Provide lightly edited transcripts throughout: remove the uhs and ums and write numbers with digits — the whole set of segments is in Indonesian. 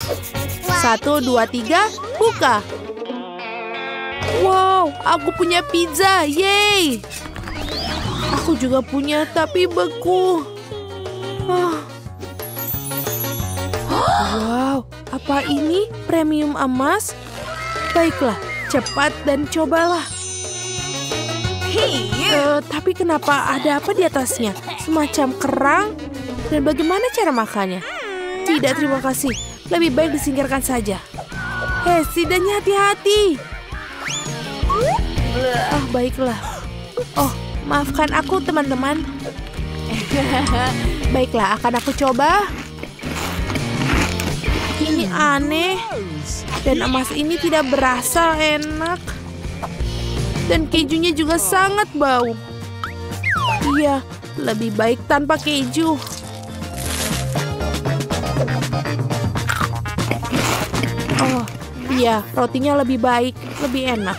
1, 2, 3, buka. Wow, aku punya pizza. Yeay. Aku juga punya, tapi beku. Wow, apa ini? Premium emas? Baiklah, cepat dan cobalah. Tapi kenapa ada apa di atasnya? Semacam kerang? Dan bagaimana cara makannya? Tidak, terima kasih. Lebih baik disingkirkan saja. Hei, setidaknya hati-hati. Baiklah. Oh, maafkan aku, teman-teman. Baiklah, akan aku coba. Ini aneh. Dan emas ini tidak berasa enak. Dan kejunya juga sangat bau. Iya, lebih baik tanpa keju. Oh, iya, rotinya lebih baik, lebih enak.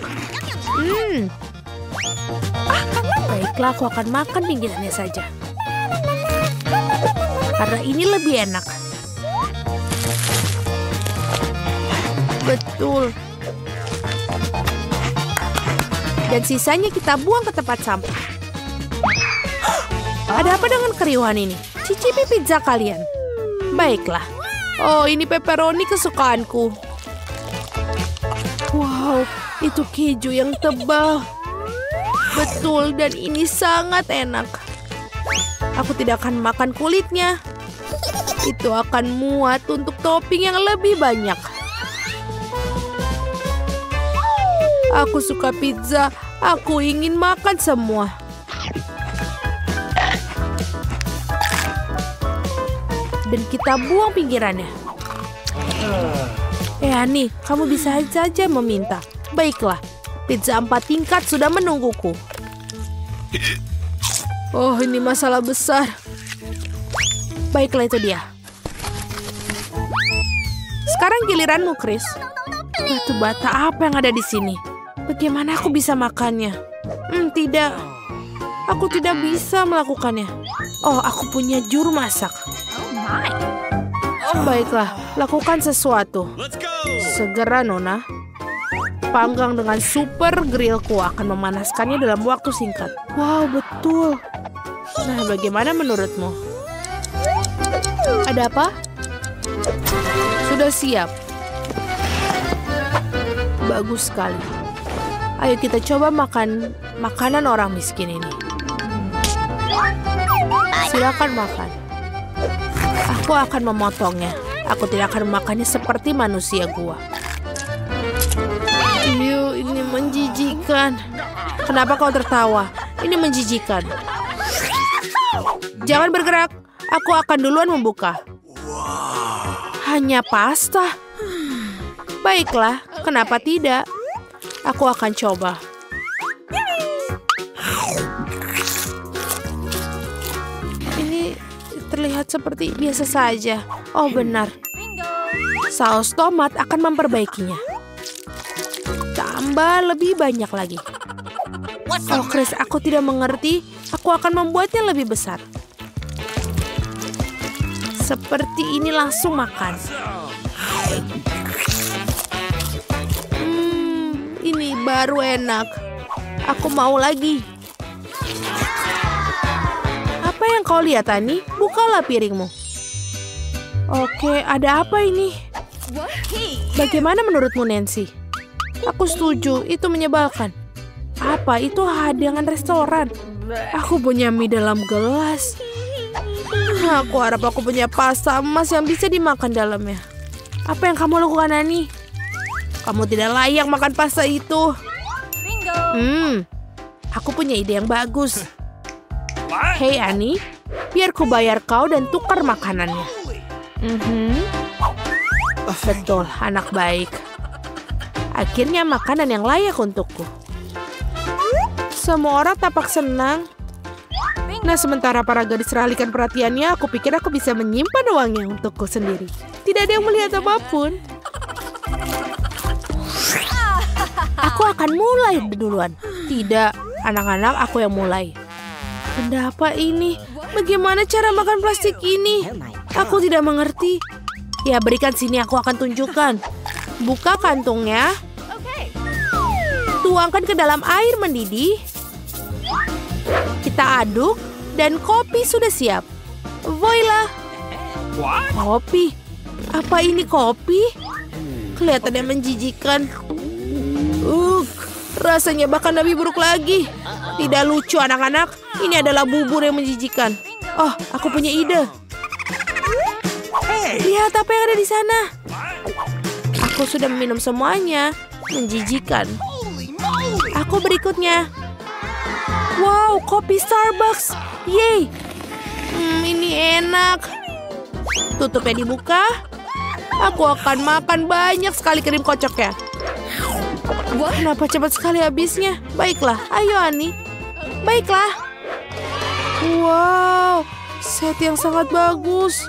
Baiklah, aku akan makan pinggirannya saja. Karena ini lebih enak. Betul. Dan sisanya kita buang ke tempat sampah. Ada apa dengan keriuhan ini? Cicipi pizza kalian. Baiklah. Oh, ini pepperoni kesukaanku. Wow, itu keju yang tebal. Betul, dan ini sangat enak. Aku tidak akan makan kulitnya. Itu akan muat untuk topping yang lebih banyak. Aku suka pizza. Aku ingin makan semua. Dan kita buang pinggirannya. Ani, kamu bisa saja meminta. Baiklah, pizza 4 tingkat sudah menungguku. Oh, ini masalah besar. Baiklah, itu dia. Sekarang giliranmu, Chris. Batu bata apa yang ada di sini? Bagaimana aku bisa makannya? Tidak. Aku tidak bisa melakukannya. Oh, aku punya juru masak. Baiklah, lakukan sesuatu. Segera, Nona. Panggang dengan super grillku akan memanaskannya dalam waktu singkat. Wow, betul. Nah, bagaimana menurutmu? Ada apa? Sudah siap. Bagus sekali. Ayo kita coba makan makanan orang miskin ini. Silakan makan. Aku akan memotongnya. Aku tidak akan memakannya seperti manusia gua. Ini menjijikan. Kenapa kau tertawa? Ini menjijikan. Jangan bergerak. Aku akan duluan membuka. Hanya pasta. Baiklah, kenapa tidak? Aku akan coba. Ini terlihat seperti biasa saja. Oh, benar. Saus tomat akan memperbaikinya. Tambah lebih banyak lagi. Oh, Chris, aku tidak mengerti. Aku akan membuatnya lebih besar. Seperti ini, langsung makan. Ini baru enak. Aku mau lagi. Apa yang kau lihat, Ani? Bukalah piringmu. Oke, ada apa ini? Bagaimana menurutmu, Nancy? Aku setuju, itu menyebalkan. Apa? Itu hidangan restoran. Aku punya mie dalam gelas. Aku harap aku punya pasta emas yang bisa dimakan dalamnya. Apa yang kamu lakukan, Ani? Kamu tidak layak makan pasta itu. Aku punya ide yang bagus. Hei, Ani, biar ku bayar kau dan tukar makanannya. Betul, anak baik. Akhirnya makanan yang layak untukku. Semua orang tampak senang. Nah, sementara para gadis alihkan perhatiannya, aku pikir aku bisa menyimpan uangnya untukku sendiri. Tidak ada yang melihat apapun. Aku akan mulai duluan. Tidak, anak-anak, aku yang mulai. Benda apa ini? Bagaimana cara makan plastik ini? Aku tidak mengerti. Ya, berikan sini, aku akan tunjukkan. Buka kantungnya. Tuangkan ke dalam air mendidih. Kita aduk dan kopi sudah siap. Voila! Kopi? Apa ini kopi? Kelihatannya menjijikan. Rasanya bahkan lebih buruk lagi. Tidak lucu anak-anak. Ini adalah bubur yang menjijikan. Oh, aku punya ide. Lihat apa yang ada di sana. Aku sudah meminum semuanya. Menjijikan. Aku berikutnya. Wow, kopi Starbucks. Yeay. Ini enak. Tutupnya dibuka. Aku akan makan banyak sekali krim kocoknya. Kenapa cepat sekali habisnya? Baiklah, ayo Ani. Baiklah. Wow, set yang sangat bagus.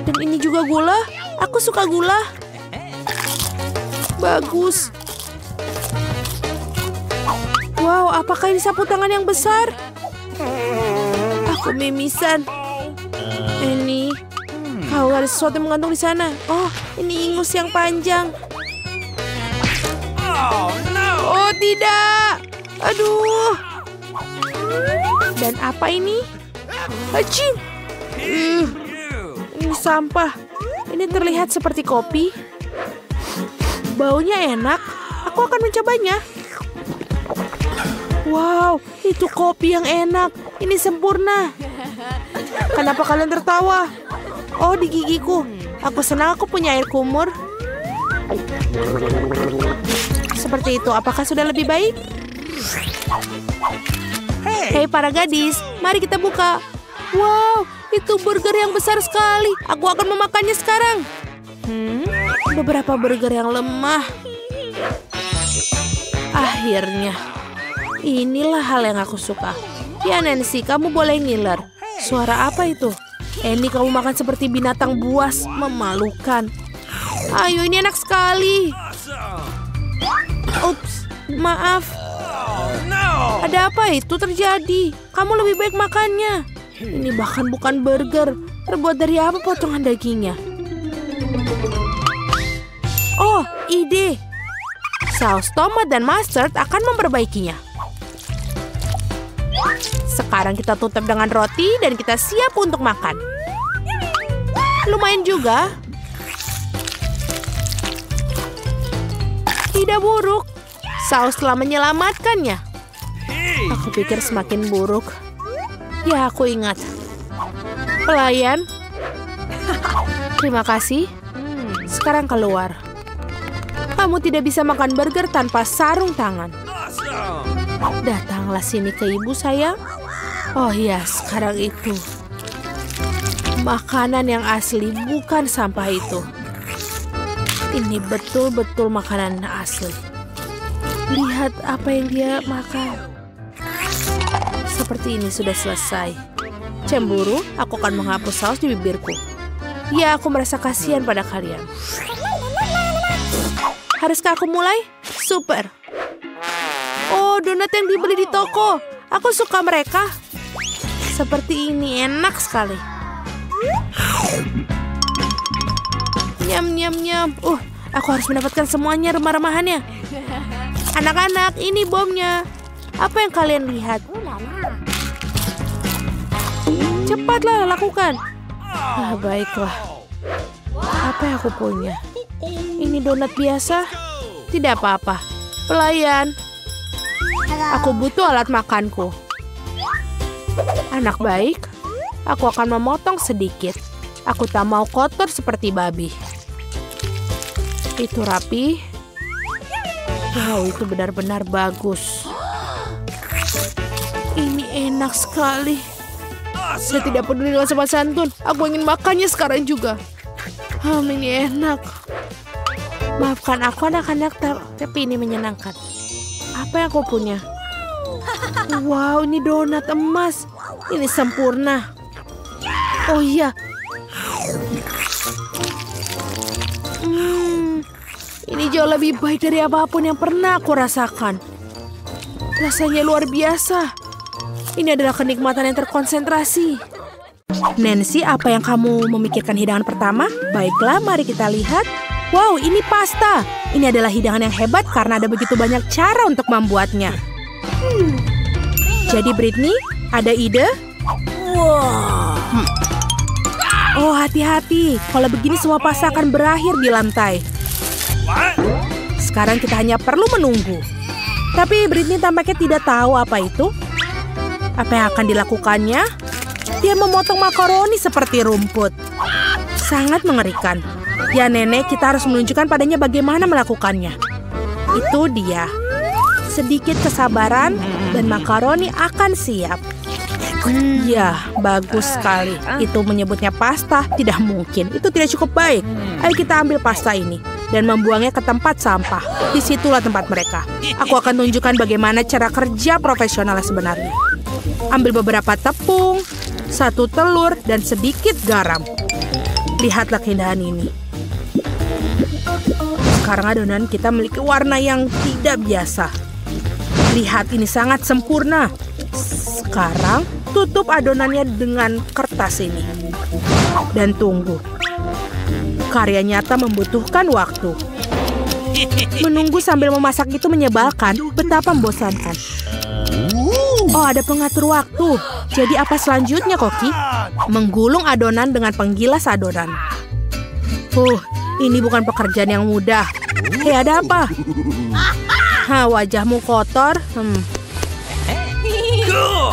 Dan ini juga gula. Aku suka gula. Bagus. Wow, apakah ini sapu tangan yang besar? Aku mimisan. Ini, kau ada sesuatu yang menggantung di sana. Oh, ini ingus yang panjang. Oh, tidak. Aduh. Dan apa ini? Hacim. Ini sampah. Ini terlihat seperti kopi. Baunya enak. Aku akan mencobanya. Wow, itu kopi yang enak. Ini sempurna. Kenapa kalian tertawa? Oh, di gigiku. Aku senang aku punya air kumur. Seperti itu, apakah sudah lebih baik? Hei para gadis, mari kita buka. Wow, itu burger yang besar sekali. Aku akan memakannya sekarang. Beberapa burger yang lemah. Akhirnya. Inilah hal yang aku suka. Ya Nancy, kamu boleh ngiler. Suara apa itu? Annie, kamu makan seperti binatang buas. Memalukan. Ayo, ini enak sekali. Ups, maaf. Ada apa itu terjadi? Kamu lebih baik makannya. Ini bahkan bukan burger. Terbuat dari apa potongan dagingnya? Oh, ide. Saus tomat dan mustard akan memperbaikinya. Sekarang kita tutup dengan roti dan kita siap untuk makan. Lumayan juga. Tidak buruk. Saus telah menyelamatkannya. Aku pikir semakin buruk. Ya, aku ingat. Pelayan. Terima kasih. Sekarang keluar. Kamu tidak bisa makan burger tanpa sarung tangan. Datanglah sini ke ibu sayang. Oh ya, sekarang itu. Makanan yang asli, bukan sampah itu. Ini betul-betul makanan asli. Lihat apa yang dia makan. Seperti ini sudah selesai. Cemburu, aku akan menghapus saus di bibirku. Ya, aku merasa kasihan pada kalian. Haruskah aku mulai? Super. Oh, donat yang dibeli di toko. Aku suka mereka. Seperti ini, enak sekali. Nyam, nyam, nyam. Aku harus mendapatkan semuanya remah-remahannya. Anak-anak, ini bomnya. Apa yang kalian lihat? Cepatlah, lakukan. Baiklah. Apa yang aku punya? Ini donat biasa? Tidak apa-apa. Pelayan. Aku butuh alat makanku. Anak baik, aku akan memotong sedikit. Aku tak mau kotor seperti babi. Itu rapi. Wow, itu benar-benar bagus. Ini enak sekali. Saya tidak peduli dengan sopan santun. Aku ingin makannya sekarang juga. Ini enak. Maafkan aku anak-anak, tapi ini menyenangkan. Apa yang aku punya? Wow, ini donat emas. Ini sempurna. Oh iya. Ini jauh lebih baik dari apapun yang pernah aku rasakan. Rasanya luar biasa. Ini adalah kenikmatan yang terkonsentrasi. Nancy, apa yang kamu memikirkan hidangan pertama? Baiklah, mari kita lihat. Wow, ini pasta. Ini adalah hidangan yang hebat karena ada begitu banyak cara untuk membuatnya. Jadi Britney, ada ide? Oh, hati-hati. Kalau begini semua pasta akan berakhir di lantai. Sekarang kita hanya perlu menunggu. Tapi Britney tampaknya tidak tahu apa itu. Apa yang akan dilakukannya? Dia memotong makaroni seperti rumput. Sangat mengerikan. Ya nenek, kita harus menunjukkan padanya bagaimana melakukannya. Itu dia. Sedikit kesabaran dan makaroni akan siap. Ya, bagus sekali. Itu menyebutnya pasta, tidak mungkin. Itu tidak cukup baik. Ayo kita ambil pasta ini dan membuangnya ke tempat sampah. Disitulah tempat mereka. Aku akan tunjukkan bagaimana cara kerja profesional sebenarnya. Ambil beberapa tepung, 1 telur, dan sedikit garam. Lihatlah keindahan ini. Sekarang adonan kita memiliki warna yang tidak biasa. Lihat, ini sangat sempurna. Sekarang tutup adonannya dengan kertas ini. Dan tunggu. Karya nyata membutuhkan waktu. Menunggu sambil memasak itu menyebalkan, betapa membosankan. Oh, ada pengatur waktu. Jadi apa selanjutnya, Koki? Menggulung adonan dengan penggilas adonan. Ini bukan pekerjaan yang mudah. Hei, ada apa? Wajahmu kotor.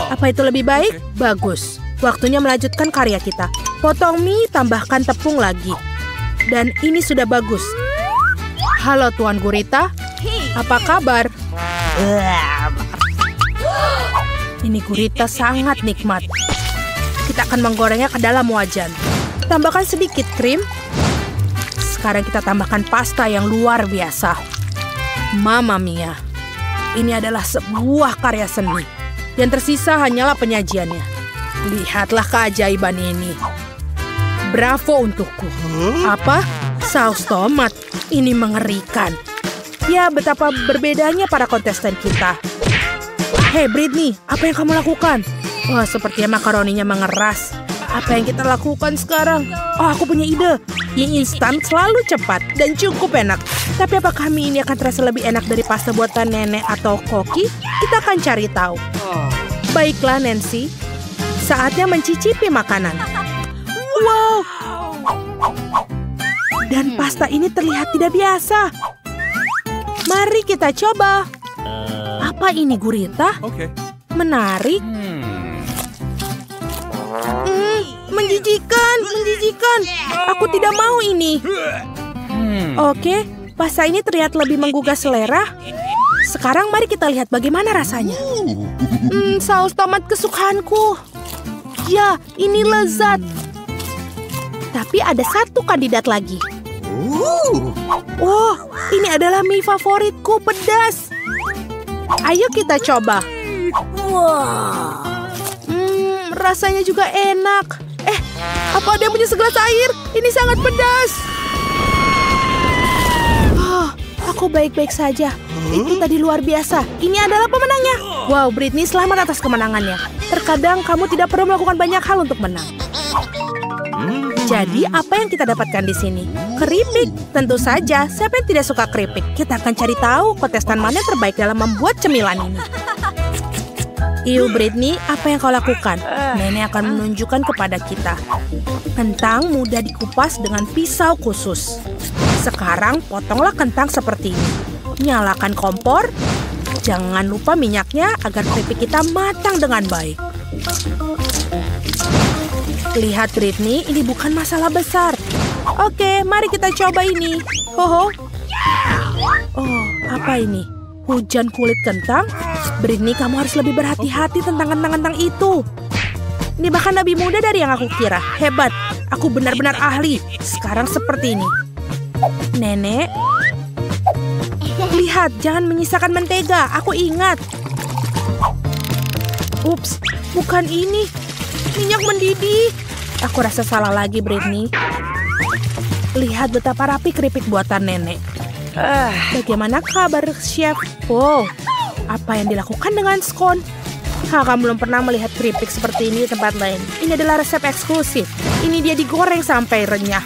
Apa itu lebih baik? Bagus. Waktunya melanjutkan karya kita. Potong mie, tambahkan tepung lagi. Dan ini sudah bagus. Halo Tuan Gurita. Apa kabar? Ini gurita sangat nikmat. Kita akan menggorengnya ke dalam wajan. Tambahkan sedikit krim. Sekarang kita tambahkan pasta yang luar biasa. Mamma mia. Ini adalah sebuah karya seni. Yang tersisa hanyalah penyajiannya. Lihatlah keajaiban ini. Bravo untukku. Apa? Saus tomat. Ini mengerikan. Ya, betapa berbedanya para kontestan kita. Hei Britney, apa yang kamu lakukan? Wah, sepertinya makaroninya mengeras. Apa yang kita lakukan sekarang? Oh, aku punya ide. Mie instan selalu cepat dan cukup enak. Tapi apakah mie ini akan terasa lebih enak dari pasta buatan nenek atau Koki? Kita akan cari tahu. Baiklah Nancy, saatnya mencicipi makanan. Wow! Dan pasta ini terlihat tidak biasa. Mari kita coba. Apa ini gurita? Menarik. Menjijikan, menjijikan. Aku tidak mau ini. Oke, pasta ini terlihat lebih menggugah selera. Sekarang mari kita lihat bagaimana rasanya. Saus tomat kesukaanku. Ya, ini lezat. Tapi ada satu kandidat lagi. Oh, ini adalah mie favoritku, pedas. Ayo kita coba. Rasanya juga enak. Apa ada yang punya segelas air? Ini sangat pedas. Aku baik-baik saja. Itu tadi luar biasa. Ini adalah pemenangnya. Wow, Britney, selamat atas kemenangannya. Terkadang kamu tidak perlu melakukan banyak hal untuk menang. Jadi, apa yang kita dapatkan di sini? Keripik. Tentu saja, siapa yang tidak suka keripik? Kita akan cari tahu kontestan mana yang terbaik dalam membuat cemilan ini. Britney, apa yang kau lakukan? Nenek akan menunjukkan kepada kita. Kentang mudah dikupas dengan pisau khusus. Sekarang, potonglah kentang seperti ini. Nyalakan kompor. Jangan lupa minyaknya agar keripik kita matang dengan baik. Lihat Britney, ini bukan masalah besar. Oke, mari kita coba ini. Oh, apa ini? Hujan kulit kentang? Britney, kamu harus lebih berhati-hati tentang kentang-kentang itu. Ini bahkan lebih mudah dari yang aku kira. Hebat, aku benar-benar ahli. Sekarang seperti ini. Nenek, lihat, jangan menyisakan mentega. Aku ingat. Ups, bukan ini. Minyak mendidih. Aku rasa salah lagi, Britney. Lihat betapa rapi keripik buatan nenek. Bagaimana kabar, Chef? Wow, apa yang dilakukan dengan skon? Kamu belum pernah melihat keripik seperti ini di tempat lain. Ini adalah resep eksklusif. Ini dia digoreng sampai renyah.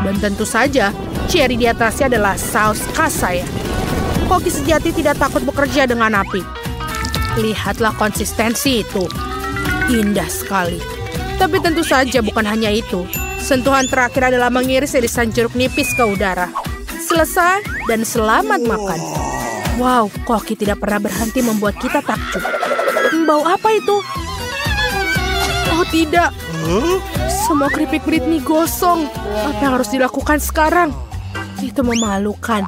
Dan tentu saja, cherry di atasnya adalah saus khas saya. Koki sejati tidak takut bekerja dengan api. Lihatlah konsistensi itu. Indah sekali. Tapi tentu saja bukan hanya itu. Sentuhan terakhir adalah mengiris irisan jeruk nipis ke udara. Selesai dan selamat makan. Wow, Koki tidak pernah berhenti membuat kita takjub. Bau apa itu? Oh tidak. Semua keripik Britney gosong. Apa yang harus dilakukan sekarang? Itu memalukan.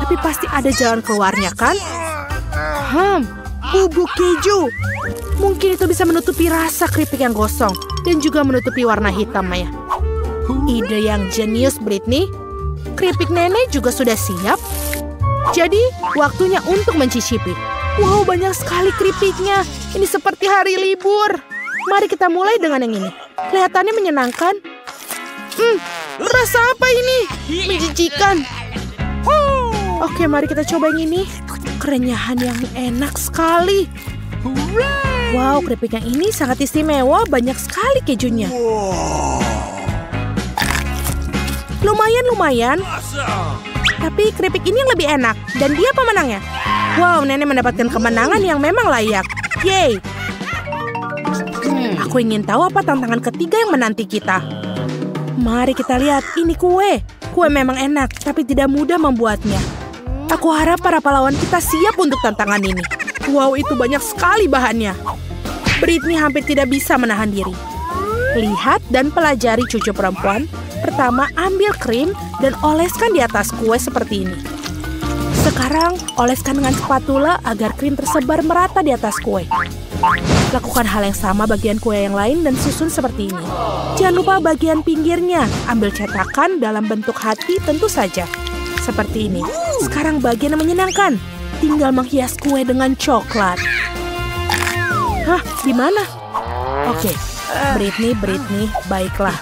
Tapi pasti ada jalan keluarnya, kan? Bubuk keju. Mungkin itu bisa menutupi rasa keripik yang gosong. Dan juga menutupi warna hitam, ya. Ide yang jenius, Britney. Keripik nenek juga sudah siap. Jadi, waktunya untuk mencicipi. Wow, banyak sekali keripiknya. Ini seperti hari libur. Mari kita mulai dengan yang ini. Kelihatannya menyenangkan. Rasa apa ini? Menjijikan. Oke, mari kita coba yang ini. Kerenyahan yang enak sekali. Wow, keripik yang ini sangat istimewa. Banyak sekali kejunya. Lumayan. Tapi keripik ini yang lebih enak. Dan dia pemenangnya. Wow, nenek mendapatkan kemenangan yang memang layak. Yeay. Aku ingin tahu apa tantangan ketiga yang menanti kita. Mari kita lihat. Ini kue. Kue memang enak, tapi tidak mudah membuatnya. Aku harap para pahlawan kita siap untuk tantangan ini. Wow, itu banyak sekali bahannya. Britney hampir tidak bisa menahan diri. Lihat dan pelajari cucu perempuan. Pertama, ambil krim dan oleskan di atas kue seperti ini. Sekarang, oleskan dengan spatula agar krim tersebar merata di atas kue. Lakukan hal yang sama bagian kue yang lain dan susun seperti ini. Jangan lupa bagian pinggirnya. Ambil cetakan dalam bentuk hati tentu saja. Seperti ini. Sekarang bagian yang menyenangkan. Tinggal menghias kue dengan coklat. Di mana? Oke, Britney, baiklah.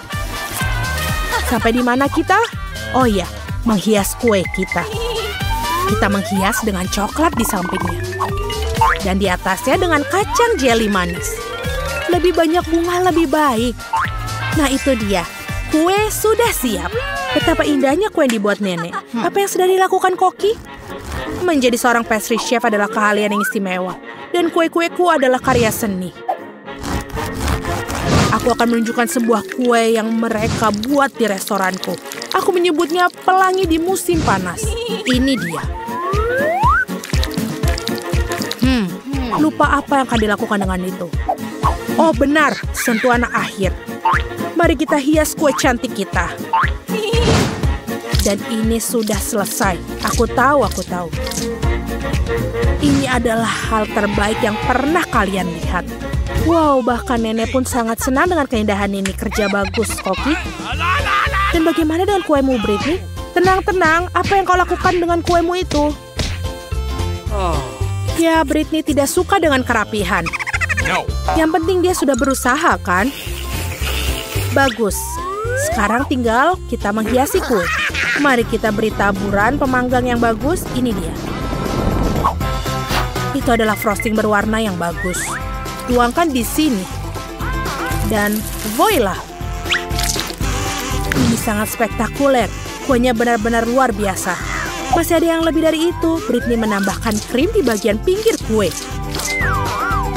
Sampai di mana kita? Oh iya, menghias kue kita. Kita menghias dengan coklat di sampingnya. Dan di atasnya dengan kacang jeli manis. Lebih banyak bunga lebih baik. Nah itu dia, kue sudah siap. Betapa indahnya kue yang dibuat nenek. Apa yang sedang dilakukan Koki? Menjadi seorang pastry chef adalah keahlian yang istimewa. Dan kue-kueku adalah karya seni. Aku akan menunjukkan sebuah kue yang mereka buat di restoranku. Aku menyebutnya pelangi di musim panas. Ini dia. Lupa apa yang akan dilakukan dengan itu. Oh benar, sentuhan akhir. Mari kita hias kue cantik kita. Dan ini sudah selesai. Aku tahu. Ini adalah hal terbaik yang pernah kalian lihat. Wow, bahkan nenek pun sangat senang dengan keindahan ini. Kerja bagus, Koki. Dan bagaimana dengan kuemu, Britney? Tenang, apa yang kau lakukan dengan kuemu itu? Ya, Britney tidak suka dengan kerapihan. Yang penting dia sudah berusaha, kan? Bagus. Sekarang tinggal kita menghiasi kue. Mari kita beri taburan pemanggang yang bagus. Ini dia. Itu adalah frosting berwarna yang bagus. Tuangkan di sini. Dan voila. Ini sangat spektakuler. Kuenya benar-benar luar biasa. Masih ada yang lebih dari itu. Britney menambahkan krim di bagian pinggir kue.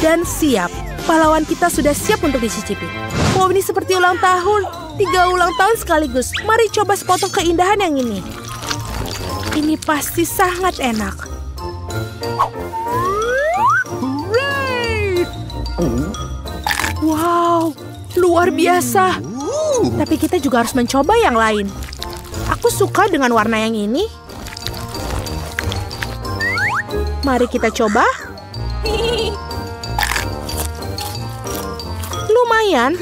Dan siap. Pahlawan kita sudah siap untuk dicicipi. Wow, ini seperti ulang tahun. 3 ulang tahun sekaligus. Mari coba sepotong keindahan yang ini. Ini pasti sangat enak. Wow, luar biasa. Tapi kita juga harus mencoba yang lain. Aku suka dengan warna yang ini. Mari kita coba. Lumayan.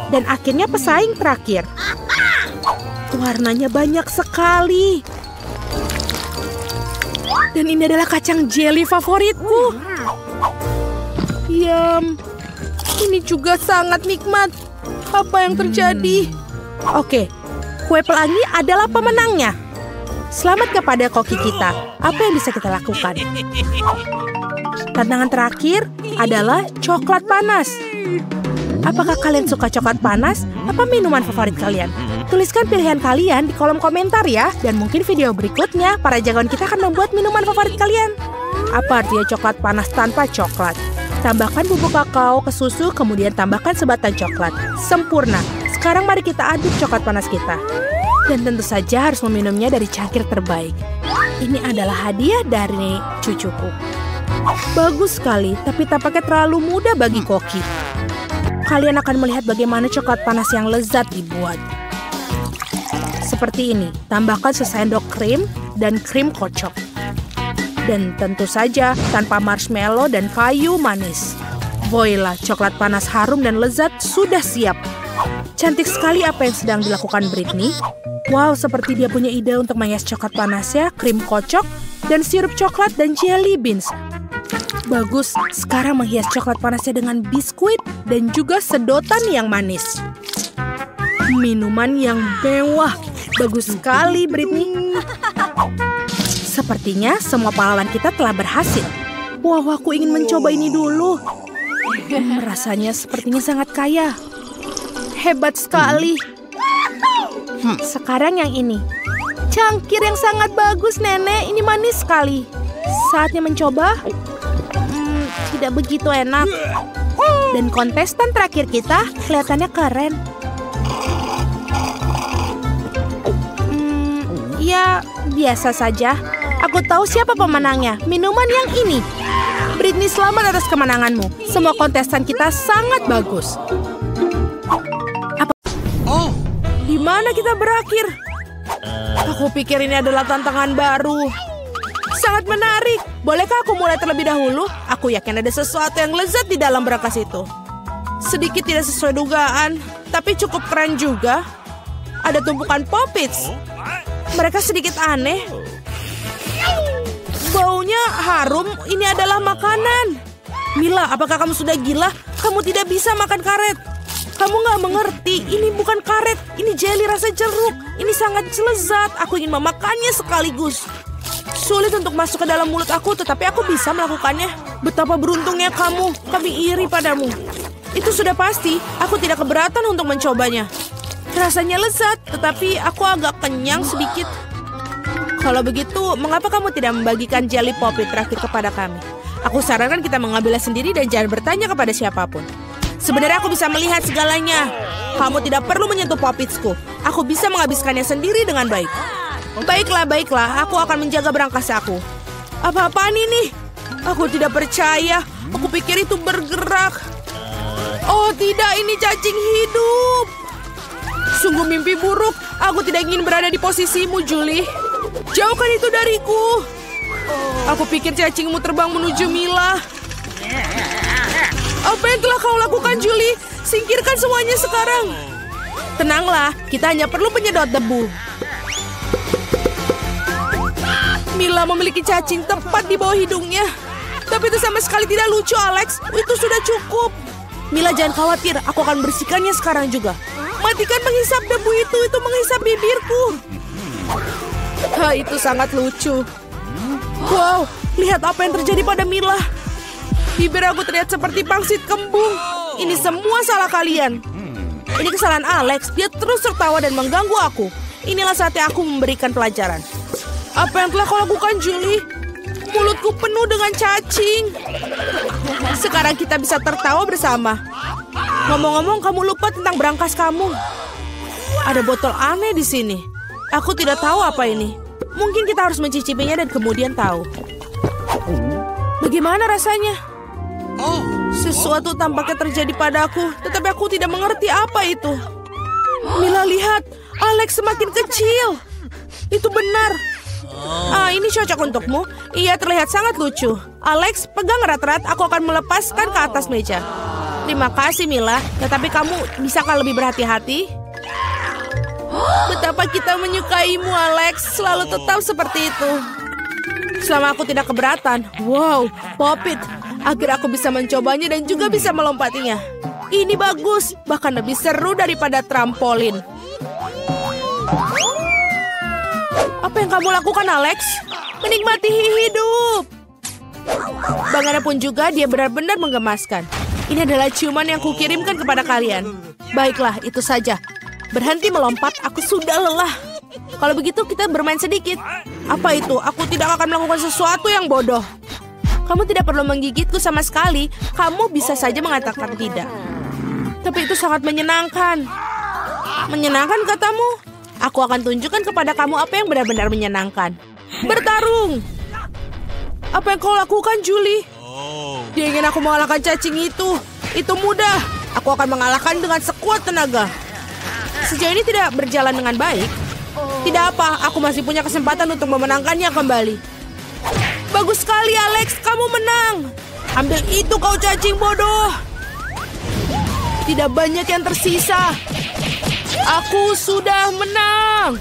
Dan akhirnya pesaing terakhir. Warnanya banyak sekali. Dan ini adalah kacang jeli favoritku. Yum. Ini juga sangat nikmat. Apa yang terjadi? Oke, kue pelangi adalah pemenangnya. Selamat kepada Koki kita. Apa yang bisa kita lakukan? Tantangan terakhir adalah coklat panas. Apakah kalian suka coklat panas? Apa minuman favorit kalian? Tuliskan pilihan kalian di kolom komentar ya. Dan mungkin video berikutnya, para jagoan kita akan membuat minuman favorit kalian. Apa artinya coklat panas tanpa coklat? Tambahkan bubuk kakao ke susu, kemudian tambahkan sebatang coklat. Sempurna. Sekarang mari kita aduk coklat panas kita. Dan tentu saja harus meminumnya dari cangkir terbaik. Ini adalah hadiah dari cucuku. Bagus sekali, tapi tampaknya terlalu mudah bagi Koki. Kalian akan melihat bagaimana coklat panas yang lezat dibuat. Seperti ini, tambahkan sesendok krim dan krim kocok. Dan tentu saja tanpa marshmallow dan kayu manis. Voila, coklat panas harum dan lezat sudah siap. Cantik sekali apa yang sedang dilakukan Britney. Wow, seperti dia punya ide untuk menghias coklat panasnya, krim kocok, dan sirup coklat dan jelly beans. Bagus, sekarang menghias coklat panasnya dengan biskuit dan juga sedotan yang manis. Minuman yang mewah. Bagus sekali, Britney. Sepertinya semua pahlawan kita telah berhasil. Wow, aku ingin mencoba ini dulu. Rasanya sepertinya sangat kaya. Hebat sekali. Sekarang yang ini. Cangkir yang sangat bagus, Nenek. Ini manis sekali. Saatnya mencoba. Tidak begitu enak. Dan kontestan terakhir kita kelihatannya keren. Ya, biasa saja. Aku tahu siapa pemenangnya. Minuman yang ini. Britney, selamat atas kemenanganmu. Semua kontestan kita sangat bagus. Di mana kita berakhir? Aku pikir ini adalah tantangan baru. Sangat menarik. Bolehkah aku mulai terlebih dahulu? Aku yakin ada sesuatu yang lezat di dalam berangkas itu. Sedikit tidak sesuai dugaan, tapi cukup keren juga. Ada tumpukan Poppits. Mereka sedikit aneh. Baunya harum. Ini adalah makanan. Mila, apakah kamu sudah gila? Kamu tidak bisa makan karet. Kamu nggak mengerti. Ini bukan karet. Ini jelly rasa jeruk. Ini sangat lezat. Aku ingin memakannya sekaligus. Sulit untuk masuk ke dalam mulut aku, tetapi aku bisa melakukannya. Betapa beruntungnya kamu. Kami iri padamu. Itu sudah pasti. Aku tidak keberatan untuk mencobanya. Rasanya lezat, tetapi aku agak kenyang sedikit. Kalau begitu, mengapa kamu tidak membagikan jelly Poppit terakhir kepada kami? Aku sarankan kita mengambilnya sendiri dan jangan bertanya kepada siapapun. Sebenarnya aku bisa melihat segalanya. Kamu tidak perlu menyentuh Poppitsku. Aku bisa menghabiskannya sendiri dengan baik. Baiklah. Aku akan menjaga berangkas aku. Apa-apaan ini? Aku tidak percaya. Aku pikir itu bergerak. Oh tidak, ini cacing hidup. Sungguh mimpi buruk. Aku tidak ingin berada di posisimu, Julie. Jauhkan itu dariku. Aku pikir cacingmu terbang menuju Mila. Apa yang telah kau lakukan, Julie? Singkirkan semuanya sekarang. Tenanglah, kita hanya perlu penyedot debu. Mila memiliki cacing tepat di bawah hidungnya. Tapi itu sama sekali tidak lucu, Alex. Itu sudah cukup. Mila, jangan khawatir. Aku akan bersihkannya sekarang juga. Matikan menghisap debu itu menghisap bibirku. Itu sangat lucu. Wow, lihat apa yang terjadi pada Mila. Bibir aku terlihat seperti pangsit kembung. Ini semua salah kalian. Ini kesalahan Alex. Dia terus tertawa dan mengganggu aku. Inilah saatnya aku memberikan pelajaran. Apa yang telah kau lakukan, Julie? Mulutku penuh dengan cacing. Sekarang kita bisa tertawa bersama. Ngomong-ngomong, kamu lupa tentang berangkas kamu. Ada botol aneh di sini. Aku tidak tahu apa ini. Mungkin kita harus mencicipinya dan kemudian tahu. Bagaimana rasanya? Sesuatu tampaknya terjadi padaku, tetapi aku tidak mengerti apa itu. Mila, lihat. Alex semakin kecil. Itu benar. Ini cocok untukmu. Ia terlihat sangat lucu. Alex, pegang erat-erat. Aku akan melepaskan ke atas meja. Terima kasih, Mila. Tetapi kamu bisakah lebih berhati-hati? Betapa kita menyukaimu, Alex. Selalu tetap seperti itu. Selama aku tidak keberatan. Wow, Poppit. Akhirnya aku bisa mencobanya dan juga bisa melompatinya. Ini bagus. Bahkan lebih seru daripada trampolin. Apa yang kamu lakukan, Alex? Menikmati hidup. Bagaimanapun juga dia benar-benar menggemaskan. Ini adalah ciuman yang kukirimkan kepada kalian. Baiklah, itu saja. Berhenti melompat, aku sudah lelah. Kalau begitu kita bermain sedikit. Apa itu? Aku tidak akan melakukan sesuatu yang bodoh. Kamu tidak perlu menggigitku sama sekali. Kamu bisa saja mengatakan tidak. Tapi itu sangat menyenangkan. Menyenangkan katamu? Aku akan tunjukkan kepada kamu apa yang benar-benar menyenangkan. Bertarung! Apa yang kau lakukan, Julie? Dia ingin aku mengalahkan cacing itu. Itu mudah. Aku akan mengalahkan dengan sekuat tenaga. Sejauh ini tidak berjalan dengan baik. Tidak apa, aku masih punya kesempatan untuk memenangkannya kembali. Bagus sekali, Alex. Kamu menang. Ambil itu, kau cacing bodoh. Tidak banyak yang tersisa. Aku sudah menang.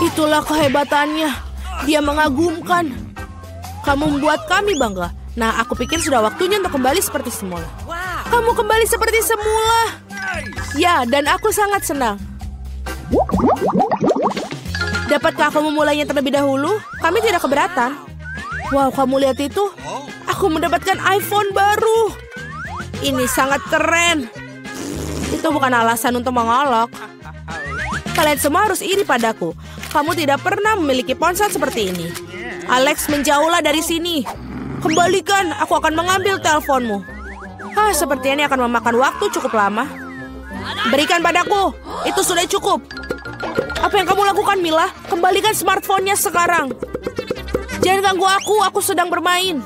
Itulah kehebatannya. Dia mengagumkan. Kamu membuat kami bangga. Nah, aku pikir sudah waktunya untuk kembali seperti semula. Kamu kembali seperti semula. Ya, dan aku sangat senang. Dapatkah aku memulainya terlebih dahulu? Kami tidak keberatan. Wow, kamu lihat itu? Aku mendapatkan iPhone baru. Ini sangat keren. Itu bukan alasan untuk mengolok. Kalian semua harus iri padaku. Kamu tidak pernah memiliki ponsel seperti ini. Alex, menjauhlah dari sini. Kembalikan, aku akan mengambil teleponmu. Sepertinya ini akan memakan waktu cukup lama. Berikan padaku. Itu sudah cukup. Apa yang kamu lakukan, Mila? Kembalikan smartphone-nya sekarang. Jangan ganggu aku sedang bermain.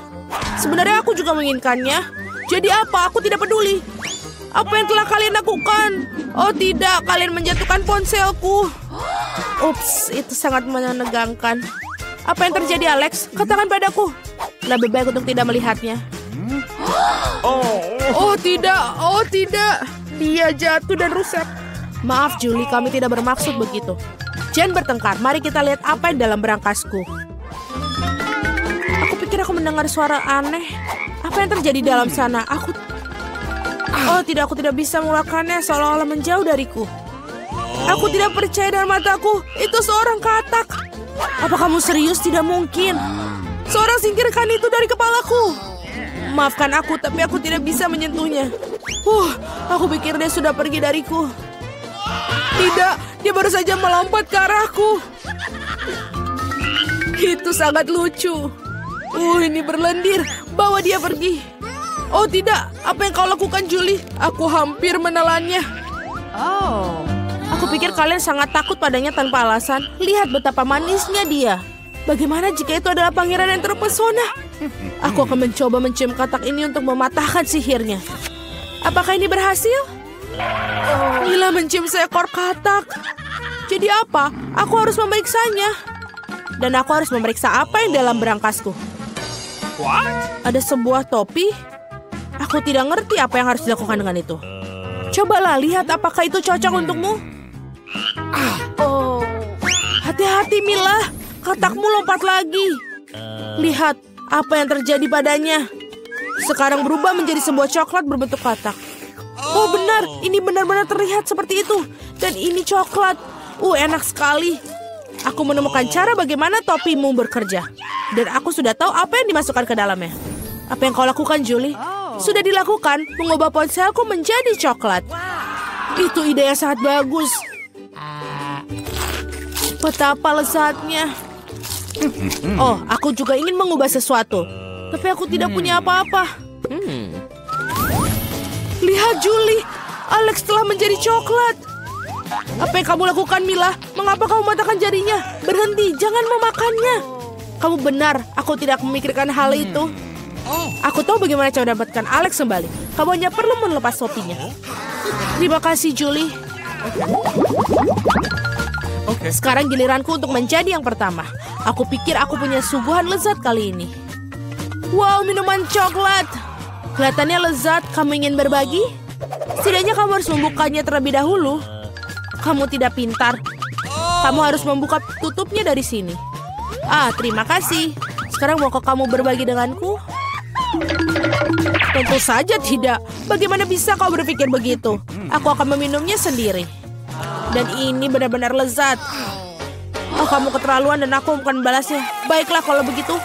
Sebenarnya aku juga menginginkannya. Jadi apa? Aku tidak peduli. Apa yang telah kalian lakukan? Oh tidak, kalian menjatuhkan ponselku. Ups, itu sangat menegangkan. Apa yang terjadi, Alex? Katakan padaku. Lebih baik untuk tidak melihatnya. Oh tidak. Dia jatuh dan rusak. Maaf, Julie, kami tidak bermaksud begitu. Jangan bertengkar, mari kita lihat apa yang dalam berangkasku. Aku pikir aku mendengar suara aneh. Apa yang terjadi dalam sana? Aku tidak bisa mengeluarkannya, seolah-olah menjauh dariku. Aku tidak percaya dengan mataku. Itu seorang katak. Apa kamu serius? Tidak mungkin. Seorang singkirkan itu dari kepalaku. Maafkan aku, tapi aku tidak bisa menyentuhnya. Aku pikir dia sudah pergi dariku. Tidak, dia baru saja melompat ke arahku. Itu sangat lucu. Ini berlendir. Bawa dia pergi. Oh tidak, apa yang kau lakukan, Julie? Aku hampir menelannya. Aku pikir kalian sangat takut padanya tanpa alasan. Lihat betapa manisnya dia. Bagaimana jika itu adalah pangeran yang terpesona? Aku akan mencoba mencium katak ini untuk mematahkan sihirnya. Apakah ini berhasil? Mila mencium seekor katak. Jadi apa? Aku harus memeriksanya. Dan aku harus memeriksa apa yang dalam berangkasku. Ada sebuah topi. Aku tidak ngerti apa yang harus dilakukan dengan itu. Cobalah lihat apakah itu cocok untukmu. Hati-hati, Mila. Katakmu lompat lagi. Lihat apa yang terjadi padanya. Sekarang berubah menjadi sebuah coklat berbentuk katak. Oh benar, ini benar-benar terlihat seperti itu. Dan ini coklat. Enak sekali. Aku menemukan cara bagaimana topimu bekerja. Dan aku sudah tahu apa yang dimasukkan ke dalamnya. Apa yang kau lakukan, Julie? Sudah dilakukan, mengubah ponselku menjadi coklat. Itu ide yang sangat bagus. Betapa lezatnya. Aku juga ingin mengubah sesuatu. Tapi aku tidak punya apa-apa. Lihat, Julie. Alex telah menjadi coklat. Apa yang kamu lakukan, Mila? Mengapa kamu mematahkan jarinya? Berhenti, jangan memakannya. Kamu benar, aku tidak memikirkan hal itu. Aku tahu bagaimana cara mendapatkan Alex kembali. Kamu hanya perlu melepas topinya. Terima kasih, Julie. Sekarang giliranku untuk menjadi yang pertama. Aku pikir aku punya suguhan lezat kali ini. Wow, minuman coklat. Kelihatannya lezat. Kamu ingin berbagi? Setidaknya kamu harus membukanya terlebih dahulu. Kamu tidak pintar. Kamu harus membuka tutupnya dari sini. Terima kasih. Sekarang maukah kamu berbagi denganku? Tentu saja tidak. Bagaimana bisa kau berpikir begitu? Aku akan meminumnya sendiri. Dan ini benar-benar lezat. Oh, kamu keterlaluan dan aku bukan balasnya. Baiklah kalau begitu.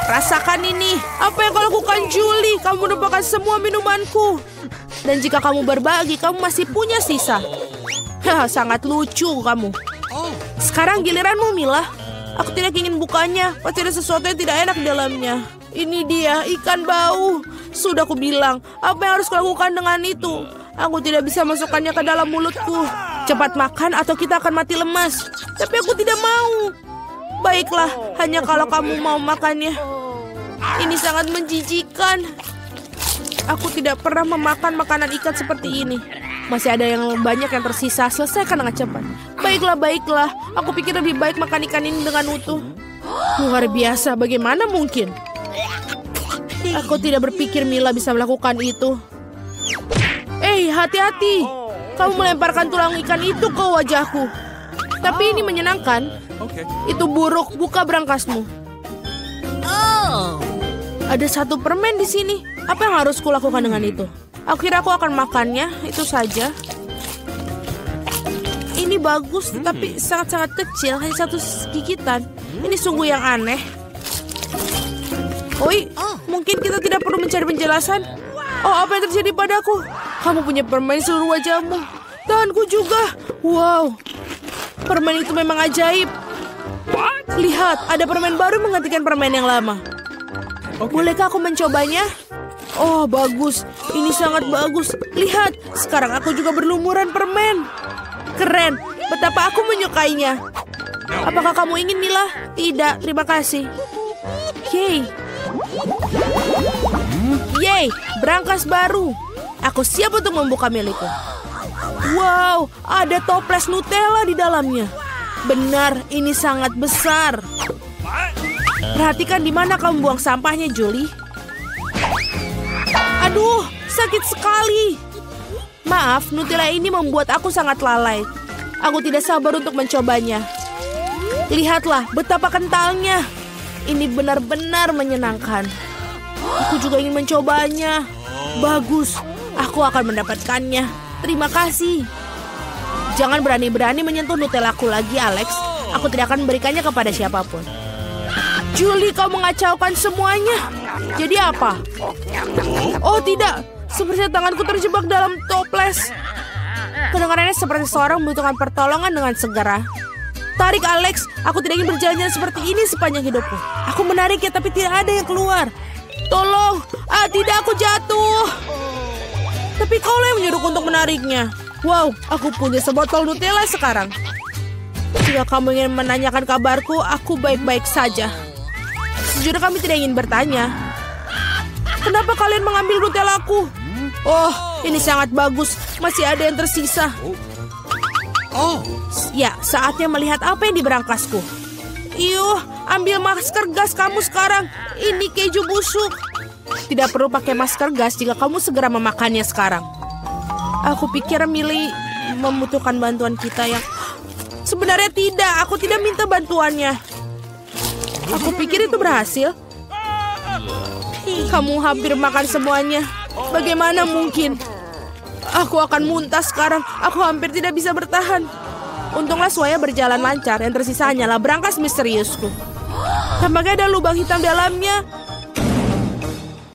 Rasakan ini. Apa yang kau lakukan, Julie? Kamu menumpahkan semua minumanku. Dan jika kamu berbagi, kamu masih punya sisa. Haha, sangat lucu kamu. Sekarang giliranmu, Mila. Aku tidak ingin bukanya. Pasti ada sesuatu yang tidak enak di dalamnya. Ini dia, ikan bau. Sudah aku bilang, apa yang harus kulakukan dengan itu? Aku tidak bisa masukkannya ke dalam mulutku. Cepat makan atau kita akan mati lemas. Tapi aku tidak mau. Baiklah, hanya kalau kamu mau makannya. Ini sangat menjijikan. Aku tidak pernah memakan makanan ikan seperti ini. Masih ada yang banyak yang tersisa. Selesaikan dengan cepat. Baiklah, baiklah. Aku pikir lebih baik makan ikan ini dengan utuh. Luar biasa, bagaimana mungkin? Aku tidak berpikir Mila bisa melakukan itu. Hati-hati. Kamu melemparkan tulang ikan itu ke wajahku. Tapi ini menyenangkan. Itu buruk, buka berangkasmu. Ada satu permen di sini. Apa yang harus kulakukan dengan itu? Aku kira aku akan makannya, itu saja. Ini bagus, tapi sangat-sangat kecil, hanya satu gigitan. Ini sungguh yang aneh. Oi, mungkin kita tidak perlu mencari penjelasan. Oh, apa yang terjadi padaku? Kamu punya permen seluruh wajahmu. Tanganku juga. Wow, permen itu memang ajaib. Lihat, ada permen baru menggantikan permen yang lama. Bolehkah aku mencobanya? Oh, bagus. Ini sangat bagus. Lihat, sekarang aku juga berlumuran permen. Keren, betapa aku menyukainya. Apakah kamu ingin, Mila? Tidak, terima kasih. Yeay. Yeay, berangkas baru. Aku siap untuk membuka milikku. Wow, ada toples Nutella di dalamnya. Benar, ini sangat besar. Perhatikan di mana kamu buang sampahnya, Julie. Aduh, sakit sekali. Maaf, Nutella ini membuat aku sangat lalai. Aku tidak sabar untuk mencobanya. Lihatlah betapa kentalnya. Ini benar-benar menyenangkan. Aku juga ingin mencobanya. Bagus, aku akan mendapatkannya. Terima kasih. Jangan berani-berani menyentuh Nutellaku lagi, Alex. Aku tidak akan memberikannya kepada siapapun. Julie, kau mengacaukan semuanya. Jadi apa? Oh tidak, sepertinya tanganku terjebak dalam toples. Kedengarannya seperti seorang membutuhkan pertolongan dengan segera. Tarik, Alex. Aku tidak ingin berjalan seperti ini sepanjang hidupku. Aku menariknya tapi tidak ada yang keluar. Tolong. Tidak, aku jatuh. Tapi kau yang menyuruhku untuk menariknya. Wow, aku punya sebotol Nutella sekarang. Jika kamu ingin menanyakan kabarku, aku baik-baik saja. Sejujurnya kami tidak ingin bertanya. Kenapa kalian mengambil Nutellaku? Oh, ini sangat bagus. Masih ada yang tersisa. Ya, saatnya melihat apa yang di berangkasku. Iyuh, ambil masker gas kamu sekarang. Ini keju busuk. Tidak perlu pakai masker gas jika kamu segera memakannya sekarang. Aku pikir Millie membutuhkan bantuan kita yang... Sebenarnya tidak, aku tidak minta bantuannya. Aku pikir itu berhasil. Kamu hampir makan semuanya. Bagaimana mungkin? Aku akan muntah sekarang. Aku hampir tidak bisa bertahan. Untunglah semuanya berjalan lancar. Yang tersisa hanyalah berangkas misteriusku. Tampaknya ada lubang hitam dalamnya.